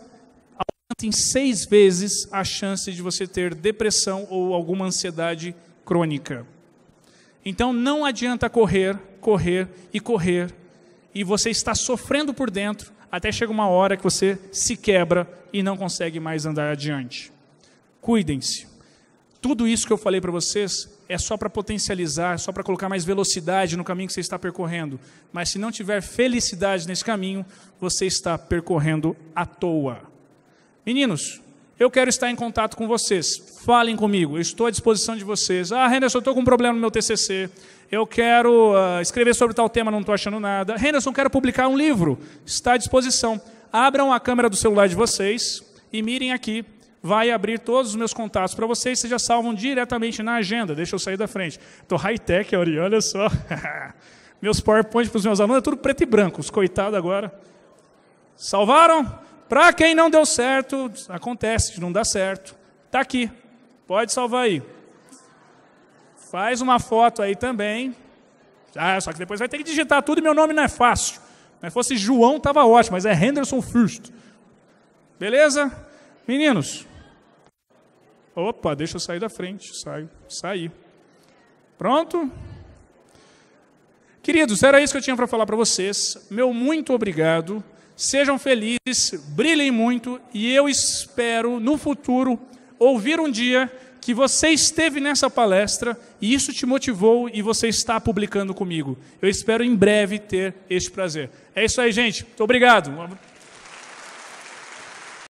aumenta em 6 vezes a chance de você ter depressão ou alguma ansiedade crônica. Então, não adianta correr, e você está sofrendo por dentro, até chega uma hora que você se quebra e não consegue mais andar adiante. Cuidem-se. Tudo isso que eu falei para vocês é só para potencializar, só para colocar mais velocidade no caminho que você está percorrendo. Mas se não tiver felicidade nesse caminho, você está percorrendo à toa. Meninos, eu quero estar em contato com vocês. Falem comigo, eu estou à disposição de vocês. Henderson, eu estou com um problema no meu TCC. Eu quero escrever sobre tal tema, não estou achando nada. Henderson, quero publicar um livro. Está à disposição. Abram a câmera do celular de vocês e mirem aqui. Vai abrir todos os meus contatos para vocês. Vocês já salvam diretamente na agenda. Deixa eu sair da frente. Estou high-tech, Ari, olha só. Meus PowerPoint para os meus alunos é tudo preto e branco. Os coitados agora. Salvaram? Para quem não deu certo, acontece, não dá certo. Está aqui. Pode salvar aí. Faz uma foto aí também. Só que depois vai ter que digitar tudo e meu nome não é fácil. Se fosse João, estava ótimo, mas é Henderson Fürst. Beleza? Meninos. Opa, deixa eu sair da frente. Saí. Pronto? Queridos, era isso que eu tinha para falar para vocês. Meu muito obrigado. Sejam felizes, brilhem muito e eu espero, no futuro, ouvir um dia que você esteve nessa palestra e isso te motivou e você está publicando comigo. Eu espero em breve ter este prazer. É isso aí, gente. Muito obrigado.